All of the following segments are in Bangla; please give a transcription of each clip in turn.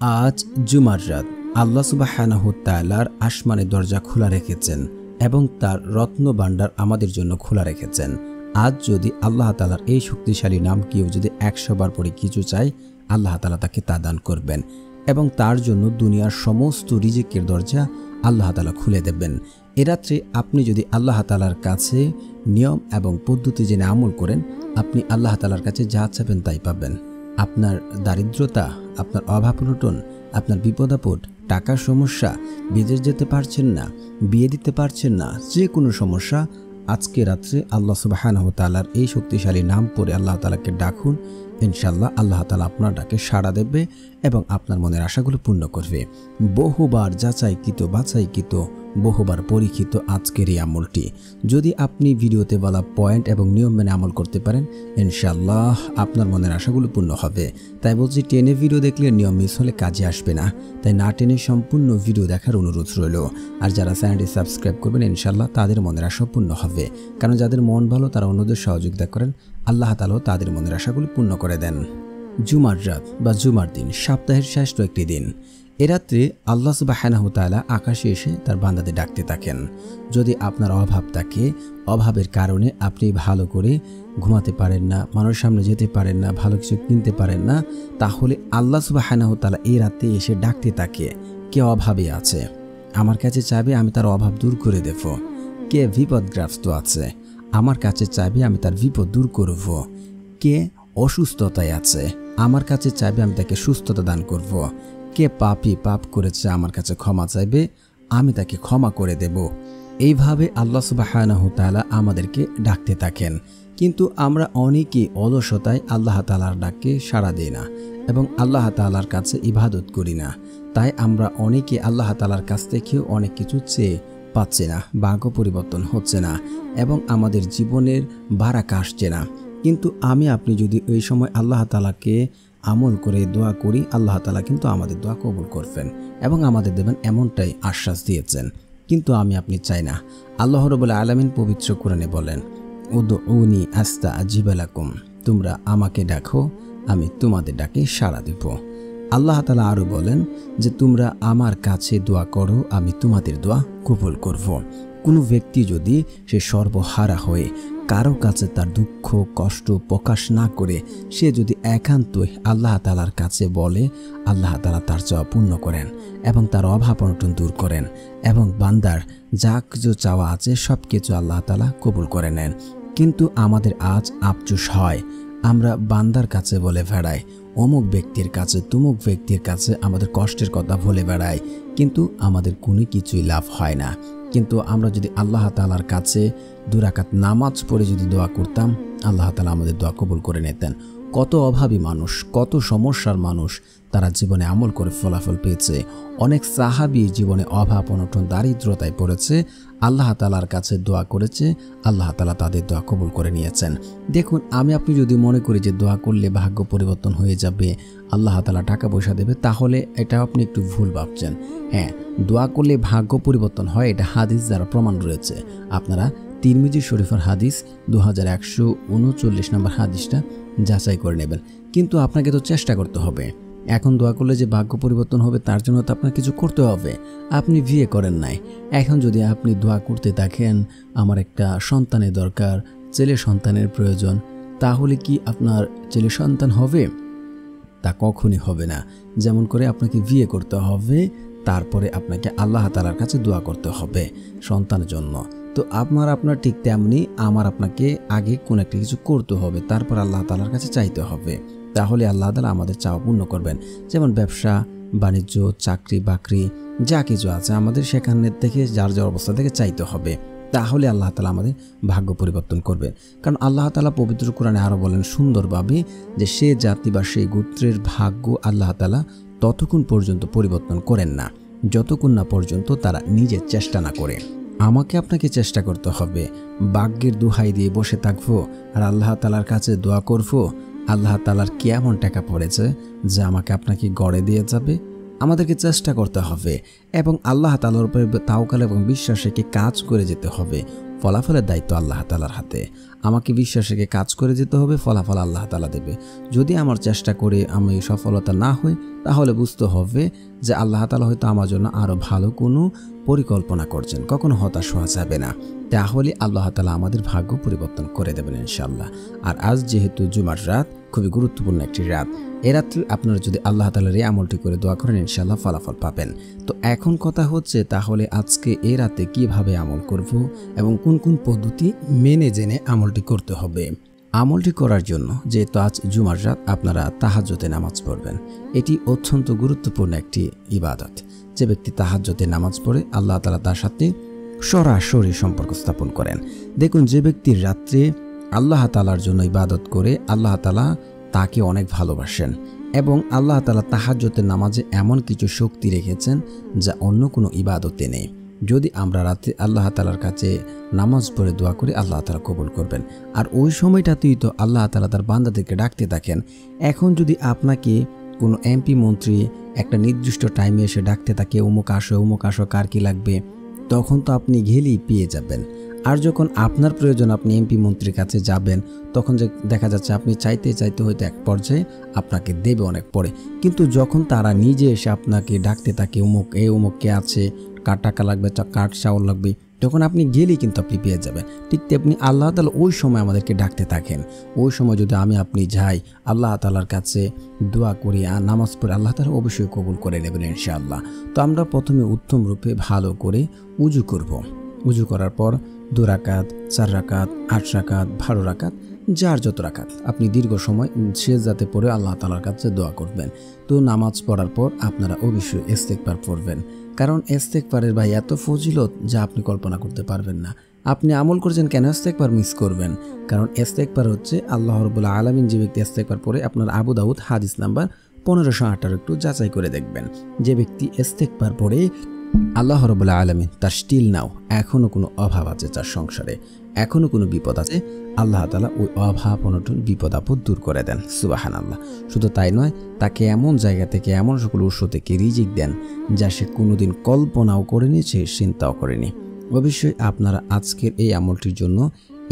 আজ জুমার রাত আল্লাহ সুবহানাহু তাআলার আসমানের দরজা খোলা রেখেছেন এবং তার রত্ন ভাণ্ডার আমাদের জন্য খোলা রেখেছেন। আজ যদি আল্লাহ তাআলার এই শক্তিশালী নাম কেউ যদি 100 বার পরে কিছু চায়, আল্লাহ তাআলা তাকে তা দান করবেন এবং তার জন্য দুনিয়ার সমস্ত রিজিকের দরজা আল্লাহ তাআলা খুলে দেবেন। এ রাত্রে আপনি যদি আল্লাহ তাআলার কাছে নিয়ম এবং পদ্ধতি জেনে আমল করেন, আপনি আল্লাহ তাআলার কাছে যা চাবেন তাই পাবেন। আপনার দারিদ্রতা, আপনার অভাব অনটন, আপনার বিপদ আপদ, টাকার সমস্যা, বিদেশ যেতে পারছেন না, বিয়ে দিতে পারছেন না, যে কোনো সমস্যা, আজকে রাত্রে আল্লাহ সুবহানাহু তাআলার এই শক্তিশালী নাম পড়ে আল্লাহ তাআলাকে ডাকুন। ইনশাআল্লাহ আল্লাহ তাআলা আপনার ডাকে সাড়া দেবে এবং আপনার মনের আশাগুলো পূর্ণ করবে। বহুবার যাচাইকৃত বাছাইকৃত, বহুবার পরীক্ষিত আজকের এই আমলটি যদি আপনি ভিডিওতে বলা পয়েন্ট এবং নিয়ম মেনে আমল করতে পারেন, ইনশাআল্লাহ আপনার মনের আশাগুলো পূর্ণ হবে। তাই বলছি, টেনে ভিডিও দেখলে নিয়ম মিস হলে কাজে আসবে না, তাই না টেনে সম্পূর্ণ ভিডিও দেখার অনুরোধ রইল। আর যারা চ্যানেলটি সাবস্ক্রাইব করবেন, ইনশাআল্লাহ তাদের মনের আশা পূর্ণ হবে। কারণ যাদের মন ভালো তারা অন্যদের সহযোগিতা করেন, আল্লাহ তাআলা তাদের মনের আশাগুলো পূর্ণ করে দেন। জুমার রাত বা জুমার দিন সপ্তাহের শ্রেষ্ঠ একটি দিন। এ রাত্রে আল্লাহ সুবহানাহু তাআলা আকাশে এসে তার বান্দাদের ডাকতে থাকেন। যদি আপনার অভাব থাকে, অভাবের কারণে আপনি ভালো করে ঘুমাতে পারেন না, মানুষের সামনে যেতে পারেন না, ভালো কিছু কিনতে পারেন না, তাহলে আল্লাহ সুবহানাহু তাআলা এই রাতে এসে ডাকতে থাকে। কে অভাবে আছে আমার কাছে চাইবে, আমি তার অভাব দূর করে দেব। কে বিপদগ্রস্ত আছে আমার কাছে চাইবে, আমি তার বিপদ দূর করব। কে অসুস্থতায় আছে আমার কাছে চাইবে, আমি তাকে সুস্থতা দান করব। কে পাপী, পাপ করেছে, আমার কাছে ক্ষমা চাইবে, আমি তাকে ক্ষমা করে দেব। এইভাবে আল্লাহ সুবহানাহু তাআলা আমাদেরকে ডাকতে থাকেন। কিন্তু আমরা অনেকেই অলসতায় আল্লাহ তাআলার ডাকে সাড়া দিই না এবং আল্লাহ তাআলার কাছে ইবাদত করি না। তাই আমরা অনেকে আল্লাহ তাআলার কাছ থেকেও অনেক কিছু চেয়ে পাচ্ছে না, ভাগ্য পরিবর্তন হচ্ছে না এবং আমাদের জীবনের বারাকা আসছে না। কিন্তু আপনি যদি ওই সময় আল্লাহ তাআলাকে আমল করে দোয়া করি, আল্লাহ তাআলা কিন্তু আমাদের দোয়া কবুল করবেন এবং আমাদের দেবেন, এমনটাই আশ্বাস দিয়েছেন। কিন্তু আপনি চাই না। আল্লাহ রাব্বুল আলামিন পবিত্র কোরআনে বলেন, উদউনি আস্তাজিব লাকুম, তোমরা আমাকে ডাকো, আমি তোমাদের ডাকে সাড়া দেব। আল্লাহ তাআলা আরও বলেন যে তোমরা আমার কাছে দোয়া করো, আমি তোমাদের দোয়া কবুল করব। কোনো ব্যক্তি যদি সে সর্বহারা হয়ে কারো কাছে তার দুঃখ কষ্ট প্রকাশ না করে সে যদি একান্তই আল্লাহ তাআলার কাছে বলে, আল্লাহ তাআলা তার চাওয়া পূর্ণ করেন এবং তার অভাব অনটন দূর করেন এবং বান্দার যা কিছু চাওয়া আছে সব কিছু আল্লাহ তাআলা কবুল করে নেন। কিন্তু আমাদের আজ আফসোস হয়, আমরা বান্দার কাছে বলে বেড়াই, অমুক ব্যক্তির কাছে তুমুক ব্যক্তির কাছে আমাদের কষ্টের কথা বলে বেড়াই, কিন্তু আমাদের কোনো কিছুই লাভ হয় না। কিন্তু আমরা যদি আল্লাহ তাআলার কাছে 2 রাকাত নামাজ পড়ে যদি দোয়া করতাম, আল্লাহ তাআলা আমাদের দোয়া কবুল করে নিতেন। কত অভাবী মানুষ, কত সমস্যার মানুষ তারা জীবনে আমল করে ফলাফল পেয়েছে। অনেক সাহাবী জীবনে অভাব অনটন দারিদ্রতায় পড়েছে, আল্লাহ তাআলার কাছে দোয়া করেছে, আল্লাহ তাআলা তাদের দোয়া কবুল করে নিয়েছেন। দেখুন, আপনি যদি মনে করি যে দোয়া করলে ভাগ্য পরিবর্তন হয়ে যাবে, আল্লাহ তাআলা টাকা পয়সা দেবে, তাহলে এটা আপনি একটু ভুল ভাবছেন। হ্যাঁ, দোয়া করলে ভাগ্য পরিবর্তন হয়, এটা হাদিস দ্বারা প্রমাণ রয়েছে। আপনারা তিরমিজি শরীফের হাদিস 2139 নম্বর হাদিসটা যাচাই করে নেবেন। কিন্তু আপনাকে তো চেষ্টা করতে হবে। এখন দোয়া করলে যে ভাগ্য পরিবর্তন হবে তার জন্য তো আপনার কিছু করতে হবে। আপনি বিয়ে করেন নাই, এখন যদি আপনি দোয়া করতে থাকেন আমার একটা সন্তানের দরকার, ছেলে সন্তানের প্রয়োজন, তাহলে কি আপনার ছেলে সন্তান হবে? তা কখনই হবে না। যেমন করে আপনাকে বিয়ে করতে হবে, তারপরে আপনাকে আল্লাহ তাআলার কাছে দোয়া করতে হবে সন্তানের জন্য। তো আপনার ঠিক তেমনি আপনাকে আগে কোন একটা কিছু করতে হবে, তারপর আল্লাহ তাআলার কাছে চাইতে হবে, তাহলে আল্লাহ তাআলা আমাদের চাওয়া পূর্ণ করবেন। যেমন ব্যবসা বাণিজ্য, চাকরি বাকরি যা কিছু আছে আমাদের সেখানে থেকে যার অবস্থা থেকে চাইতে হবে, তাহলে আল্লাহ তাআলা আমাদের ভাগ্য পরিবর্তন করবেন। কারণ আল্লাহ তাআলা পবিত্র কোরআনে আরও বলেন সুন্দরভাবে যে সে জাতি বা সেই গোত্রের ভাগ্য আল্লাহ তাআলা ততক্ষণ পর্যন্ত পরিবর্তন করেন না যতক্ষণ না পর্যন্ত তারা নিজের চেষ্টা না করে। আমাকে আপনাকে চেষ্টা করতে হবে। ভাগ্যের দোহাই দিয়ে বসে থাকবো আর আল্লাহ তাআলার কাছে দোয়া করবো, আল্লাহ তাআলার কি এমন টাকা পড়েছে যে আমাকে আপনাকে গড়ে দিয়ে যাবে? আমাদেরকে চেষ্টা করতে হবে এবং আল্লাহ তাআলার উপরে তাওয়াক্কুল এবং বিশ্বাস রেখে কাজ করে যেতে হবে। ফলাফলের দায়িত্ব আল্লাহ তাআলার হাতে। আমাকে বিশ্বাস রেখে কাজ করে যেতে হবে, ফলাফল আল্লাহ তাআলা দেবে। যদি আমার চেষ্টা করে আমি সফলতা না হই, তাহলে বুঝতে হবে যে আল্লাহ তাআলা হয়তো আমার জন্য আরও ভালো কোনো পরিকল্পনা করছেন। কখনো হতাশ হওয়া যাবে না, তাহলে আল্লাহ তাআলা আমাদের ভাগ্য পরিবর্তন করে দেবেন ইনশাআল্লাহ। আর আজ যেহেতু জুমার রাত, খুবই গুরুত্বপূর্ণ একটি রাত, এ রাত্রে আপনারা যদি আল্লাহ তাআলার এই আমলটি করে দোয়া করেন, ইনশাআল্লাহ ফলাফল পাবেন। তো এখন কথা হচ্ছে, তাহলে আজকে এই রাতে কিভাবে আমল করব এবং কোন কোন পদ্ধতি মেনে জেনে আমলটি করতে হবে। আমলটি করার জন্য যেহেতু আজ জুমার রাত, আপনারা তাহাজ্জুদে নামাজ পড়বেন। এটি অত্যন্ত গুরুত্বপূর্ণ একটি ইবাদত। যে ব্যক্তি তাহাজ্জুদে নামাজ পড়ে, আল্লাহ তাআলা তার সাথে সরাসরি সম্পর্ক স্থাপন করেন। দেখুন, যে ব্যক্তির রাত্রে আল্লাহ তাআলার জন্য ইবাদত করে, আল্লাহ তাআলা তাকে অনেক ভালোবাসেন এবং আল্লাহ তাআলা তাহাজ্জুদের নামাজে এমন কিছু শক্তি রেখেছেন যা অন্য কোনো ইবাদতে নেই। যদি আমরা রাতে আল্লাহ তাআলার কাছে নামাজ পড়ে দোয়া করি, আল্লাহ তাআলা কবুল করবেন। আর ওই সময়টাতেই তো আল্লাহ তাআলা তার বান্দাদেরকে ডাকতে থাকেন। এখন যদি আপনাকে কোনো এমপি মন্ত্রী একটা নির্দিষ্ট টাইমে এসে ডাকতে থাকে, অমুক আসো, কার কি লাগবে, তখন তো আপনি গেলেই পেয়ে যাবেন। আর যখন আপনার প্রয়োজন আপনি এমপি মন্ত্রীর কাছে যাবেন, তখন যে দেখা যাচ্ছে আপনি চাইতে চাইতে হয়তো এক পর্যায়ে আপনাকে দেবে অনেক পরে। কিন্তু যখন তারা নিজে এসে আপনাকে ডাকতে থাকে, অমুক কে আছে, কার টাকা লাগবে, কার চাউল লাগবে, তখন আপনি গেলেই কিন্তু আপনি পেয়ে যাবেন। ঠিক তেমনি আল্লাহ তাআলা ওই সময় আমাদেরকে ডাকতে থাকেন। ওই সময় যদি আপনি যাই, আল্লাহ তাআলার কাছে দোয়া করি আর নামাজ পড়ে, আল্লাহ তাআলা অবশ্যই কবুল করে নেবেন ইনশাআল্লাহ। তো আমরা প্রথমে উত্তম রূপে ভালো করে উজু করব। উজু করার পর 2 রাকাত, 4 রাকাত, 8 রাকাত, 12 রাকাত, যার যত রাকাত আপনি দীর্ঘ সময় সিজদাতে পড়ে আল্লাহ তাআলার কাছে দোয়া করবেন। তো নামাজ পড়ার পর আপনারা অবশ্যই ইস্তেগফার পড়বেন, কারণ ইস্তেগফারের ভাই এত ফজিলত যা আপনি কল্পনা করতে পারবেন না। আপনি আমল করছেন কেন ইস্তেগফার মিস করবেন? কারণ ইস্তেগফার হচ্ছে আল্লাহ রাব্বুল আলামিন, যে ব্যক্তি ইস্তেগফার পড়ে, আপনার আবু দাউদ হাদিস নাম্বার 1518 একটু যাচাই করে দেখবেন। যে ব্যক্তি ইস্তেগফার পড়ে, আল্লাহ রাব্বুল আলামিন তার স্টিল নাও এখনো কোনো অভাব আছে, তার সংসারে এখনো কোনো বিপদ আছে, আল্লাহ তাআলা ওই অভাব অনটন বিপদ আপদ দূর করে দেন। সুবহানাল্লাহ। শুধু তাই নয়, তাকে এমন জায়গা থেকে, এমন সকল উৎস থেকে রিজিক দেন যা সে কোনোদিন কল্পনাও করেনি, সে চিন্তাও করেনি। অবশ্যই আপনারা আজকের এই আমলটির জন্য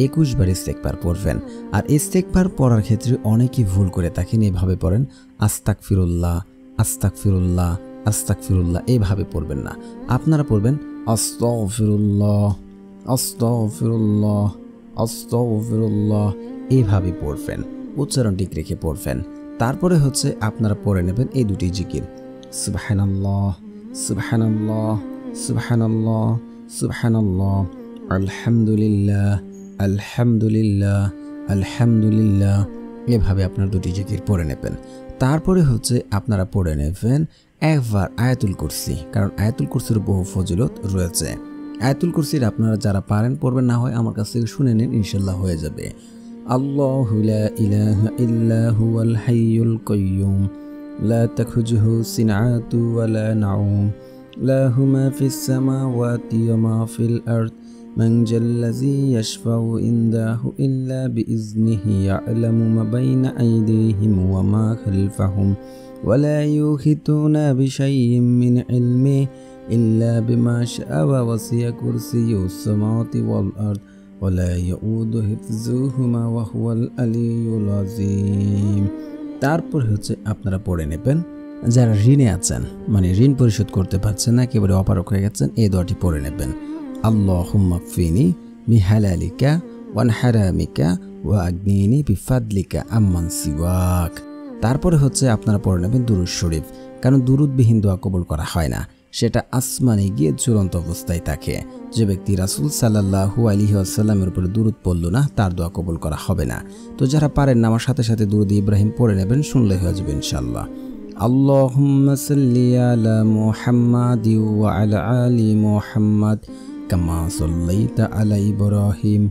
21 বার ইস্তেগফার পড়বেন। আর ইস্তেগফার পড়ার ক্ষেত্রে অনেকেই ভুল করে থাকেন, এভাবে পড়েন আস্তাগফিরুল্লাহ, আস্তাগফিরুল্লাহ, আস্তাগফিরুল্লাহ, এইভাবে পড়বেন না। আপনারা পড়বেন আস্তাগফিরুল্লাহ, আস্তাগফিরুল্লাহ, আস্তাগফিরুল্লাহ, এইভাবে পড়বেন, উচ্চারণ ঠিক রেখে পড়বেন। তারপরে হচ্ছে আপনারা পড়ে নেবেন এই দুটি জিকির, সুবহানাল্লাহ, সুবহানাল্লাহ, সুবহানাল্লাহ, সুবহানাল্লাহ, আলহামদুলিল্লাহ, আলহামদুলিল্লাহ, আলহামদুলিল্লাহ, এভাবে আপনার দুটি জিকির পড়ে নেবেন। তারপরে হচ্ছে আপনারা পড়ে নেবেন একবার আয়াতুল কুরসি, কারণ আয়াতুল কুরসির বহু ফজিলত রয়েছে। আয়াতুল কুরসির আপনারা যারা পারেন পড়বেন, না হয় আমার কাছ থেকে শুনে নিন, ইনশাআল্লাহ হয়ে যাবে। আল্লাহু লা ইলাহা ইল্লা হুয়াল হাইয়ুল কাইয়্যুম লা তাখুযুহু সিনআতু ওয়া লা নাউম লাহু মা ফিস সামাওয়াতি ওয়া মা ফিল আরদ মান জাল্লাযী ইয়াশফাউ ইনদাহু ইল্লা বিইজনিহি ইয়া'লামু মা বাইনা আইদিহিম ওয়া মা খালফাহুম ওয়া লা ইউহিতুনা বিশাইইন মিন ইলমিহি ইল্লা বিমা শাআ ওয়া ওয়াসি'a কুরসিয়্যুহু সামাওয়াতি ওয়াল আরদ ওয়া লা ইয়াউদু হিফযুহুমা ওয়া হুয়াল আলিয়্যুল আযীম। তারপর হচ্ছে আপনারা পড়ে নেবেন যারা ঋণে আছেন, মানে ঋণ পরিশোধ করতে পারছেন না, একেবারে অপারগ হয়ে গেছেন, এই দোয়াটি পড়ে নেবেন, আল্লাহুম্মা কফিনি বিহালালিকা ওয়ান হারামিকা ওয়া আগনিনি বিফাদলিকা আম্মান সিওয়াক। তারপরে হচ্ছে আপনারা পড়ে নেবেন দুরূদ শরীফ, কারণ দুরূদবিহীন দোয়া কবুল করা হয় না, সেটা আসমানে গিয়ে ঝুলন্ত অবস্থায় থাকে। যে ব্যক্তি রাসূল সাল্লাল্লাহু আলাইহি ওয়াসাল্লামের উপরে দুরূদ পড়ল না, তার দোয়া কবুল করা হবে না। তো যারা পারেন না, আমার সাথে সাথে দুরূদ ইব্রাহিম পড়ে নেবেন, শুনলে হয়ে যাবে ইনশাআল্লাহ। আল্লাহুম্মা সাল্লি আলা মুহাম্মাদি ওয়া আলা আলি মুহাম্মাদ কামা সাল্লাইতা আলা ইব্রাহিম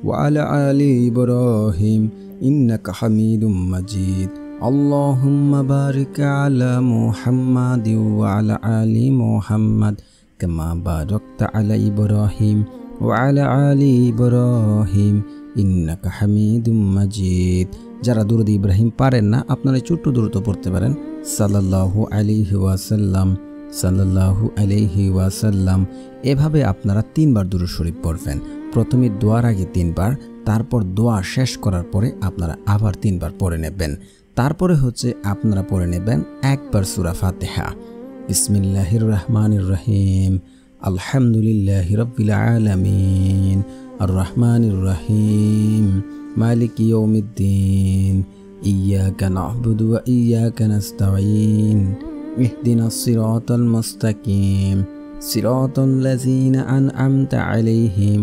ওয়া আলা আলি ইব্রাহিম ইন্নাকা হামিদুম মাজিদ। আল্লাহুম্মা বারিক আলা মুহাম্মাদি ওয়া আলা আলি মুহাম্মাদ কামা বারাকতা আলা ইব্রাহিম ওয়া আলা আলি ইব্রাহিম ইন্নাকা হামিদুম মাজিদ। যারা দুরূদ ইব্রাহিম পারেন না আপনারা ছোট্ট দ্রুত পড়তে পারেন সাল্লাল্লাহু আলাইহি ওয়াসাল্লাম, সাল্লাল্লাহু আলাইহি ওয়াসাল্লাম। এভাবে আপনারা 3 বার দুরূদ শরীফ পড়বেন। প্রথমে দোয়ার আগে 3 বার, তারপর দোয়া শেষ করার পরে আপনারা আবার 3 বার পড়ে নেবেন। তারপরে হচ্ছে আপনারা পড়ে নেবেন একবার সূরা ফাতিহা। বিসমিল্লাহির রহমানির রহিম, আলহামদুলিল্লাহি রাব্বিল আলামিন, আর রহমানির রহিম, মালিকি ইয়াউমিদ্দিন, ইয়াকা না'বুদু ওয়া ইয়াকা নাস্তাঈন, ইহদিনাস সিরাতাল মুস্তাকিম, সিরাতাল লাযীনা আন'আমতা আলাইহিম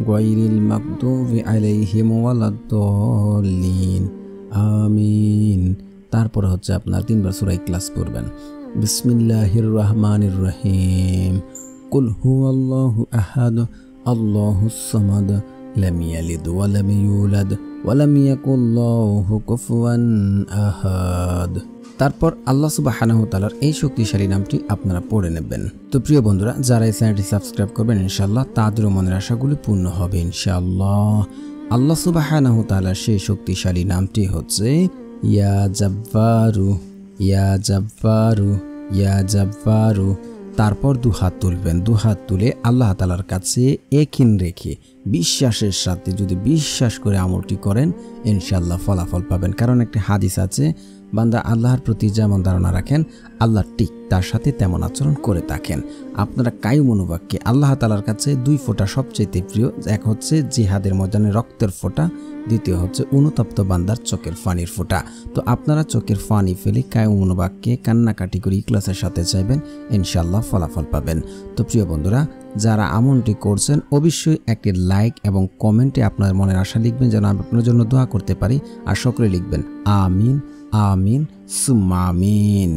গায়রিল মাগদুবি আলাইহিম ওয়ালাদ-দাল্লিন, আমিন। তারপর হচ্ছে আপনার 3 বার সূরা ইখলাস পড়বেন। বিসমিল্লাহির রহমানির রহিম, কুল হুয়াল্লাহু আহাদ, আল্লাহুস সামাদ, লাম ইয়ালিদ ওয়া লাম ইউলাদ ওয়া লাম ইয়াকুল লাহু কুফুয়ান আহাদ। তারপর আল্লাহ সুবহানাহু ওয়া তাআলার এই শক্তিশালী নামটি আপনারা পড়ে নেবেন। তো প্রিয় বন্ধুরা, যারা এই চ্যানেলটি সাবস্ক্রাইব করবেন ইনশাআল্লাহ তাদেরও মনের আশাগুলি পূর্ণ হবে ইনশাআল্লাহ। আল্লাহ সুবহানাহু ওয়া তাআলার সেই শক্তিশালী নামটি হচ্ছে ইয়া জাব্বারু, ইয়া জাব্বারু, ইয়া জাব্বারু। তারপর 2 হাত তুলবেন। 2 হাত তুলে আল্লাহ তাআলার কাছে ইয়াকিন রেখে বিশ্বাসের সাথে যদি বিশ্বাস করে আমলটি করেন ইনশাআল্লাহ ফলাফল পাবেন। কারণ একটা হাদিস আছে, বান্দা আল্লাহর প্রতি যেমন ধারণা রাখেন আল্লাহ ঠিক তার সাথে তেমন আচরণ করে থাকেন। আপনারা কায়ু মনোবাক্যে আল্লাহ তাআলার কাছে 2 ফোঁটা সবচেয়ে প্রিয়। এক হচ্ছে জিহাদের ময়দানে রক্তের ফোঁটা, দ্বিতীয় হচ্ছে অনুতপ্ত বান্দার চোখের পানির ফোঁটা। তো আপনারা চোখের পানি ফেলে কায়ু মনোবাক্যে কান্নাকাটি করে ইখলাসের সাথে চাইবেন, ইনশাআল্লাহ ফলাফল পাবেন। তো প্রিয় বন্ধুরা, যারা আমলটি করছেন অবশ্যই একটি লাইক এবং কমেন্টে আপনার মনের আশা লিখবেন যেন আমি আপনার জন্য দোয়া করতে পারি। আর সকলে লিখবেন আমিন, আমিন, সুম্মা আমিন।